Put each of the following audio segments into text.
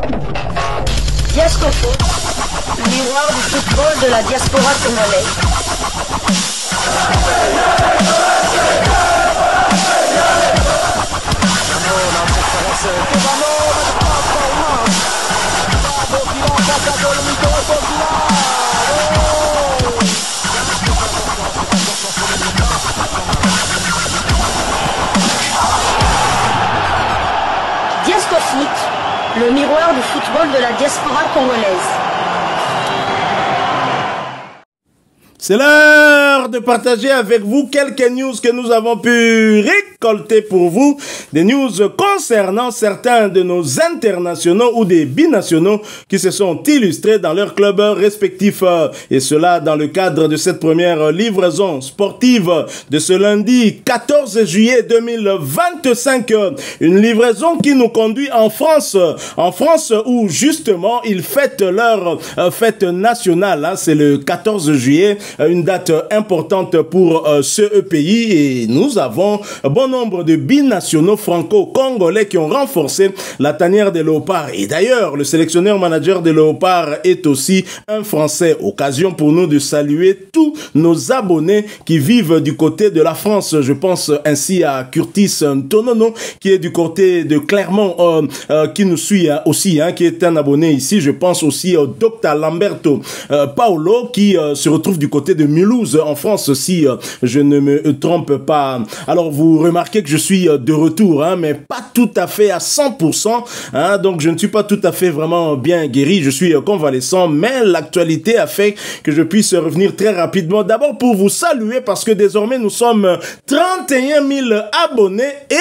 Diascofoot, miroir du football de la diaspora congolaise. Diascofoot, le miroir du football de la diaspora congolaise. C'est l'heure de partager avec vous quelques news que nous avons pu récolter pour vous. Des news concernant certains de nos internationaux ou des binationaux qui se sont illustrés dans leurs clubs respectifs. Et cela dans le cadre de cette première livraison sportive de ce lundi 14 juillet 2025. Une livraison qui nous conduit en France. En France où justement ils fêtent leur fête nationale. C'est le 14 juillet. Une date importante pour ce pays et nous avons bon nombre de binationaux franco-congolais qui ont renforcé la tanière des Léopards. Et d'ailleurs, le sélectionneur manager des Léopards est aussi un Français. Occasion pour nous de saluer tous nos abonnés qui vivent du côté de la France. Je pense ainsi à Curtis Tonono qui est du côté de Clermont, qui nous suit aussi, qui est un abonné ici. Je pense aussi au Dr Lamberto Paolo qui se retrouve du côté de Mulhouse en France, si je ne me trompe pas. Alors vous remarquez que je suis de retour, mais pas tout à fait à 100%, donc je ne suis pas tout à fait vraiment bien guéri, je suis convalescent, mais l'actualité a fait que je puisse revenir très rapidement. D'abord pour vous saluer parce que désormais nous sommes 31 000 abonnés et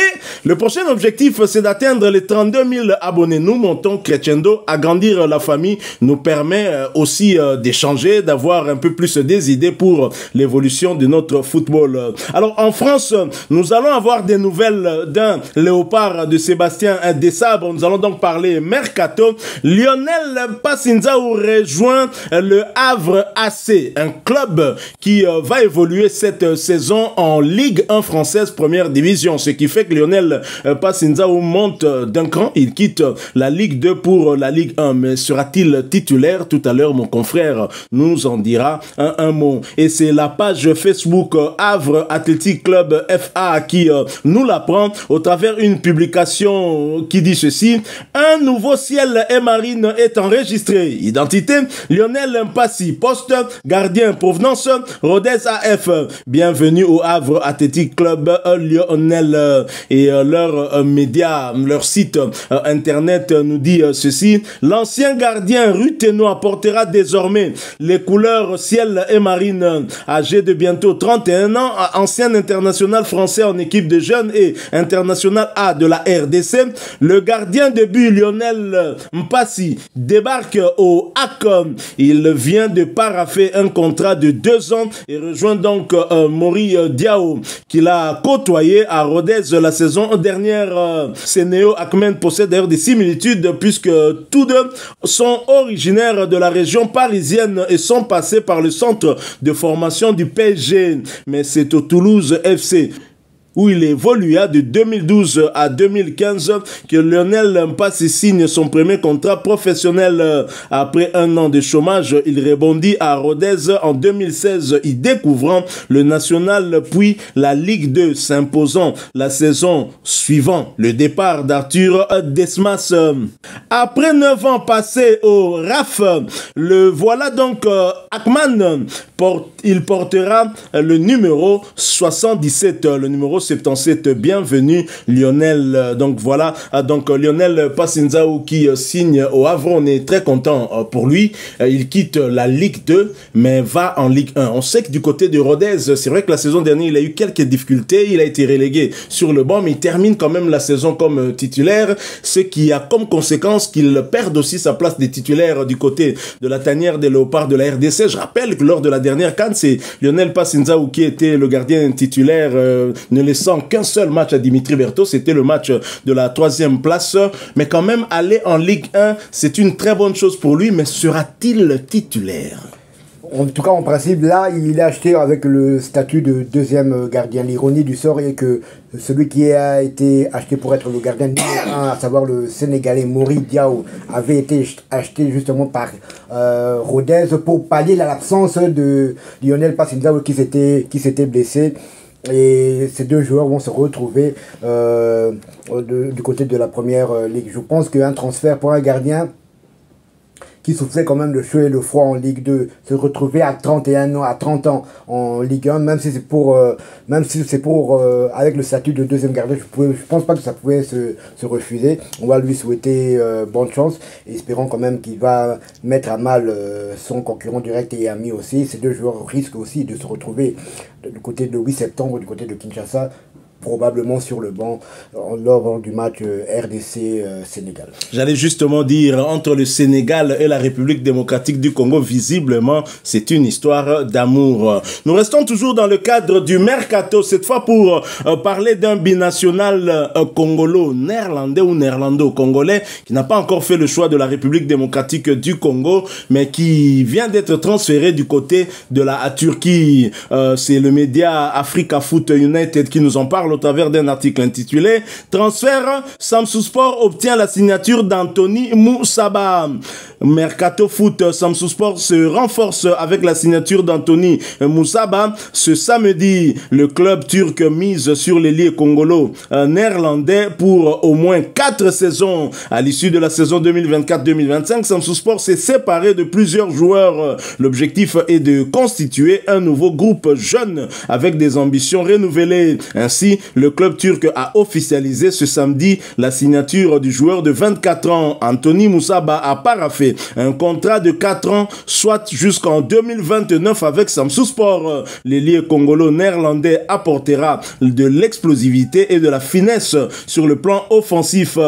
le prochain objectif c'est d'atteindre les 32 000 abonnés. Nous montons crescendo, agrandir la famille nous permet aussi d'échanger, d'avoir un peu plus des idées pour l'évolution de notre football. Alors en France, nous allons avoir des nouvelles d'un Léopard de Sébastien Desabre. Nous allons donc parler mercato. Lionel Passinzao rejoint le Havre AC, un club qui va évoluer cette saison en Ligue 1 française première division, ce qui fait que Lionel Passinzao monte d'un cran. Il quitte la Ligue 2 pour la Ligue 1, mais sera-t-il titulaire? Tout à l'heure, mon confrère nous en dira un mot. Et c'est la page Facebook Havre Athletic Club FA qui nous l'apprend au travers une publication qui dit ceci: un nouveau ciel et marine est enregistré. Identité Lionel Mpassi, poste gardien, provenance Rodez AF. Bienvenue au Havre Athletic Club Lionel. Et leur média, leur site internet nous dit ceci: l'ancien gardien Ruteno apportera désormais les couleurs ciel et marine. Âgé de bientôt 31 ans, ancien international français en équipe de jeunes et international A de la RDC, le gardien de but Lionel Mpassi débarque au HAC. Il vient de paraffer un contrat de 2 ans et rejoint donc Mori Diao qu'il a côtoyé à Rodez la saison dernière. Sénéo Akmen possède d'ailleurs des similitudes puisque tous deux sont originaires de la région parisienne et sont passés par le centre de formation du PSG, mais c'est au Toulouse FC où il évolua de 2012 à 2015 que Lionel Mpassi signe son premier contrat professionnel. Après un an de chômage, il rebondit à Rodez en 2016, y découvrant le national puis la Ligue 2, s'imposant la saison suivante le départ d'Arthur Desmas. Après 9 ans passés au RAF, le voilà donc Akman, il portera le numéro 77, le numéro 77. Bienvenue Lionel. Donc voilà, donc Lionel Passinzao qui signe au Havre. On est très content pour lui. Il quitte la Ligue 2 mais va en Ligue 1. On sait que du côté de Rodez, c'est vrai que la saison dernière il a eu quelques difficultés, il a été relégué sur le banc, mais il termine quand même la saison comme titulaire, ce qui a comme conséquence qu'il perde aussi sa place de titulaire du côté de la tanière des Léopards de la RDC. Je rappelle que lors de la dernière CAN, c'est Lionel Passinzao qui était le gardien titulaire, ne laissant qu'un seul match à Dimitri Berthaud, c'était le match de la 3e place, mais quand même aller en Ligue 1, c'est une très bonne chose pour lui, mais sera-t-il titulaire? En tout cas, en principe, là, il est acheté avec le statut de deuxième gardien. L'ironie du sort est que celui qui a été acheté pour être le gardien numéro 1, à savoir le Sénégalais Mori Diaw, avait été acheté justement par Rodez pour pallier l'absence de Lionel Passinzao qui s'était blessé. Et ces deux joueurs vont se retrouver du côté de la première ligue. Je pense qu'un transfert pour un gardien qui souffrait quand même le chaud et le froid en Ligue 2, se retrouver à 31 ans, à 30 ans en Ligue 1, même si c'est pour, avec le statut de deuxième gardien, je pense pas que ça pouvait se refuser. On va lui souhaiter bonne chance, espérant quand même qu'il va mettre à mal son concurrent direct et ami aussi. Ces deux joueurs risquent aussi de se retrouver du côté de 8 septembre, du côté de Kinshasa, probablement sur le banc lors du match RDC-Sénégal. J'allais justement dire, entre le Sénégal et la République démocratique du Congo, visiblement, c'est une histoire d'amour. Nous restons toujours dans le cadre du Mercato, cette fois pour parler d'un binational congolo-néerlandais ou néerlando-congolais qui n'a pas encore fait le choix de la République démocratique du Congo, mais qui vient d'être transféré du côté de la Turquie. C'est le média Africa Foot United qui nous en parle au travers d'un article intitulé « Transfert, Samsouspor obtient la signature d'Anthony Moussaba ». Mercato Foot, Samsouspor se renforce avec la signature d'Anthony Moussaba. Ce samedi, le club turc mise sur l'ailier congolo-néerlandais pour au moins 4 saisons. À l'issue de la saison 2024-2025, Samsouspor s'est séparé de plusieurs joueurs. L'objectif est de constituer un nouveau groupe jeune avec des ambitions renouvelées. Ainsi, le club turc a officialisé ce samedi la signature du joueur de 24 ans. Anthony Moussaba a paraphé un contrat de 4 ans, soit jusqu'en 2029 avec Samsouspor. L'ailier congolo-néerlandais apportera de l'explosivité et de la finesse sur le plan offensif.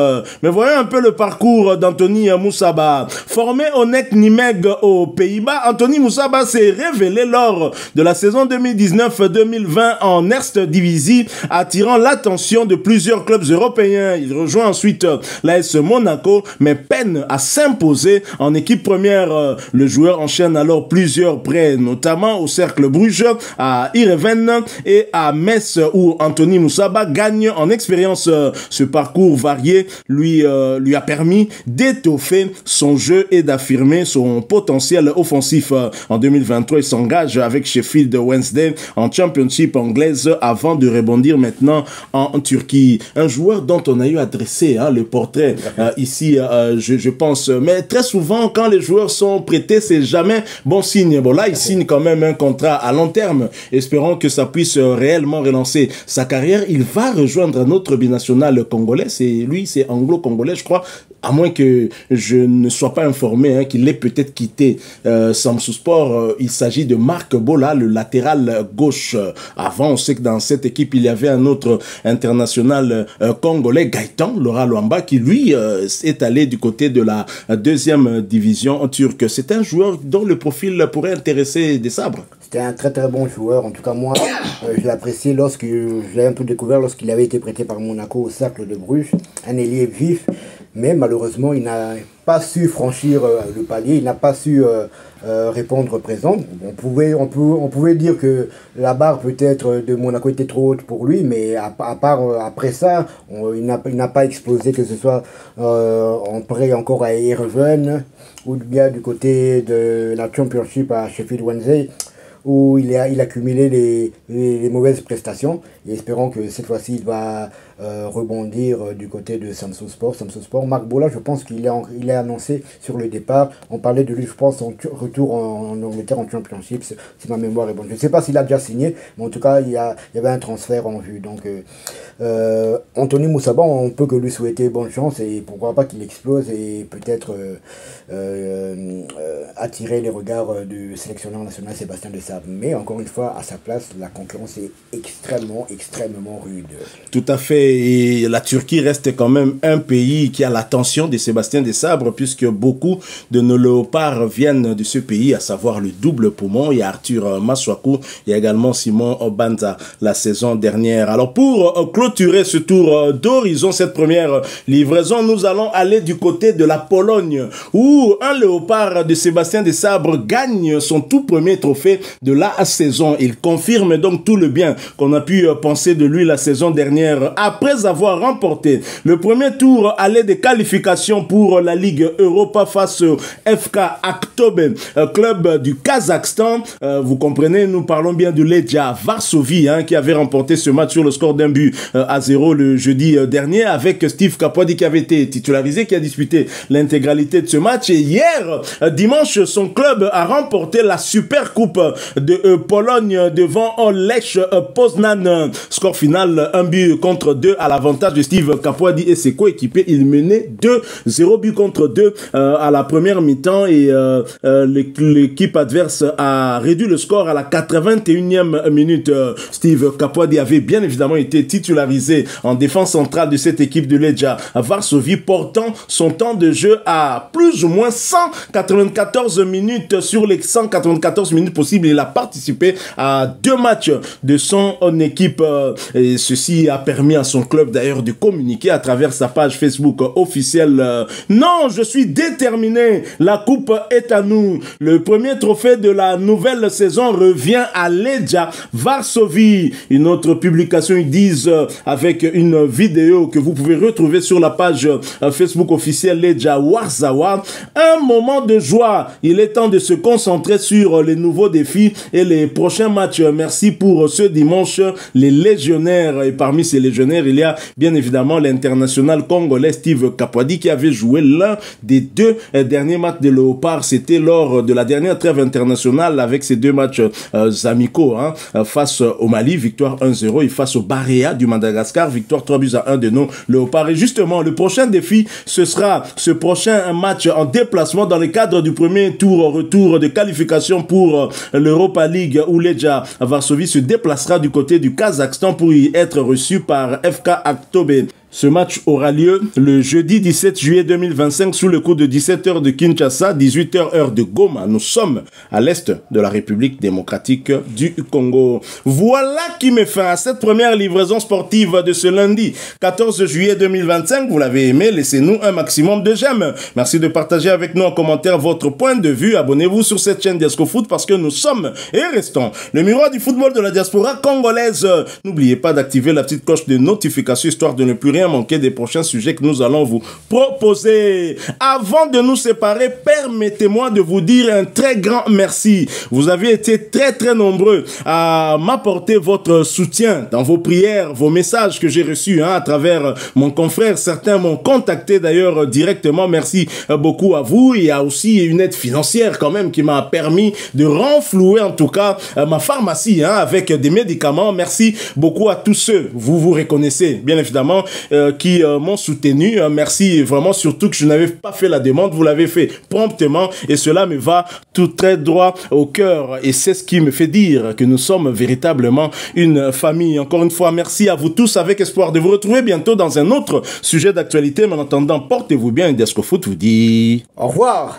Mais voyons un peu le parcours d'Anthony Moussaba. Formé au NEC Nîmes aux Pays-Bas, Anthony Moussaba s'est révélé lors de la saison 2019-2020 en Eerste Divisie, attirant l'attention de plusieurs clubs européens. Il rejoint ensuite l'AS Monaco, mais peine à s'imposer en équipe première. Le joueur enchaîne alors plusieurs prêts, notamment au Cercle Bruges, à Heerenveen et à Metz, où Anthony Moussaba gagne en expérience. Ce parcours varié lui a permis d'étoffer son jeu et d'affirmer son potentiel offensif. En 2023, il s'engage avec Sheffield Wednesday en Championship anglaise avant de rebondir maintenant en Turquie. Un joueur dont on a eu à dresser le portrait ici, je pense. Mais très souvent, quand les joueurs sont prêtés, c'est jamais bon signe. Bon, là, il signe quand même un contrat à long terme. Espérons que ça puisse réellement relancer sa carrière. Il va rejoindre un autre binational congolais. C'est anglo-congolais, je crois. À moins que je ne sois pas informé qu'il ait peut-être quitté Samsouspor. Il s'agit de Marc Bola, le latéral gauche. Avant, on sait que dans cette équipe, il y avait un autre international congolais, Gaëtan Laura Luamba, qui lui est allé du côté de la deuxième division turque. C'est un joueur dont le profil pourrait intéresser des sabres. C'était un très très bon joueur. En tout cas, moi, je l'appréciais lorsque je l'ai un peu découvert lorsqu'il avait été prêté par Monaco au Cercle de Bruges. Un ailier vif, mais malheureusement, il n'a pas su franchir le palier. Il n'a pas su répondre présent. On pouvait dire que la barre peut-être de Monaco était trop haute pour lui, mais à part après ça, il n'a pas explosé, que ce soit en prêt encore à Heerenveen ou bien du côté de la Championship à Sheffield Wednesday, où il a cumulé les mauvaises prestations, et espérons que cette fois-ci il va rebondir du côté de Samsouspor. Marc Bola, je pense qu'il est annoncé sur le départ. On parlait de lui, je pense, en retour en Angleterre en Championship, si ma mémoire est bonne. Je ne sais pas s'il a déjà signé, mais en tout cas, il y avait un transfert en vue. Donc, Anthony Moussaba, on peut que lui souhaiter bonne chance, et pourquoi pas qu'il explose et peut-être attirer les regards du sélectionneur national Sébastien Desabre. Mais encore une fois, à sa place, la concurrence est extrêmement rude. Tout à fait. et la Turquie reste quand même un pays qui a l'attention de Sébastien Desabre, puisque beaucoup de nos léopards viennent de ce pays, à savoir le double poumon. Il y a Arthur Maswaku, il y a également Simon Banza la saison dernière. Alors pour clôturer ce tour d'horizon, cette première livraison, nous allons aller du côté de la Pologne, où un léopard de Sébastien Desabre gagne son tout premier trophée de la saison. Il confirme donc tout le bien qu'on a pu penser de lui la saison dernière, après avoir remporté le premier tour aller des qualifications pour la Ligue Europa face au FK Aktobe, club du Kazakhstan. Vous comprenez, nous parlons bien du Legia Varsovie, qui avait remporté ce match sur le score d'un but à 0 le jeudi dernier, avec Steve Kapwadi qui avait été titularisé, qui a disputé l'intégralité de ce match. Et hier, dimanche, son club a remporté la Super Coupe de Pologne devant Lech Poznan. Score final 1-2 à l'avantage de Steve Kapwadi et ses coéquipiers. Il menait 2-0 but contre 2 à la première mi-temps, et l'équipe adverse a réduit le score à la 81e minute. Steve Kapwadi avait bien évidemment été titularisé en défense centrale de cette équipe de Legia Varsovie, portant son temps de jeu à plus ou moins 194 minutes sur les 194 minutes possibles. Il a participé à 2 matchs de son équipe, et ceci a permis à son club d'ailleurs de communiquer à travers sa page Facebook officielle. Non, je suis déterminé, la coupe est à nous. Le premier trophée de la nouvelle saison revient à Legia Varsovie. Une autre publication, ils disent, avec une vidéo que vous pouvez retrouver sur la page Facebook officielle Legia Warsaw. Un moment de joie, il est temps de se concentrer sur les nouveaux défis et les prochains matchs. Merci pour ce dimanche, les légionnaires. Et parmi ces légionnaires, il y a bien évidemment l'international congolais Steve Kapwadi, qui avait joué l'un des 2 derniers matchs de Léopard. C'était lors de la dernière trêve internationale, avec ces 2 matchs amicaux, face au Mali, victoire 1-0, et face au Barea du Madagascar, victoire 3-1 de nos Léopards. Et justement, le prochain défi, ce sera ce prochain match en déplacement dans le cadre du premier retour de qualification pour l'Europa League, où Legia Varsovie se déplacera du côté du Kazakhstan pour y être reçu par FK Aktobe. Ce match aura lieu le jeudi 17 juillet 2025 sous le coup de 17h de Kinshasa, 18h heure de Goma. Nous sommes à l'est de la République démocratique du Congo. Voilà qui met fin à cette première livraison sportive de ce lundi 14 juillet 2025. Vous l'avez aimé, laissez-nous un maximum de j'aime. Merci de partager avec nous en commentaire votre point de vue. Abonnez-vous sur cette chaîne Diasco Foot, parce que nous sommes et restons le miroir du football de la diaspora congolaise. N'oubliez pas d'activer la petite cloche de notification, histoire de ne plus rien manquer des prochains sujets que nous allons vous proposer. Avant de nous séparer, permettez-moi de vous dire un très grand merci. Vous avez été très nombreux à m'apporter votre soutien dans vos prières, vos messages que j'ai reçus à travers mon confrère. Certains m'ont contacté d'ailleurs directement. Merci beaucoup à vous. Il y a aussi une aide financière quand même qui m'a permis de renflouer en tout cas ma pharmacie avec des médicaments. Merci beaucoup à tous ceux, vous vous reconnaissez bien évidemment, qui m'ont soutenu. Merci vraiment, surtout que je n'avais pas fait la demande, vous l'avez fait promptement, et cela me va tout très droit au cœur, et c'est ce qui me fait dire que nous sommes véritablement une famille. Encore une fois, merci à vous tous, avec espoir de vous retrouver bientôt dans un autre sujet d'actualité. Mais en attendant, portez-vous bien, et Diasco Foot vous dit au revoir.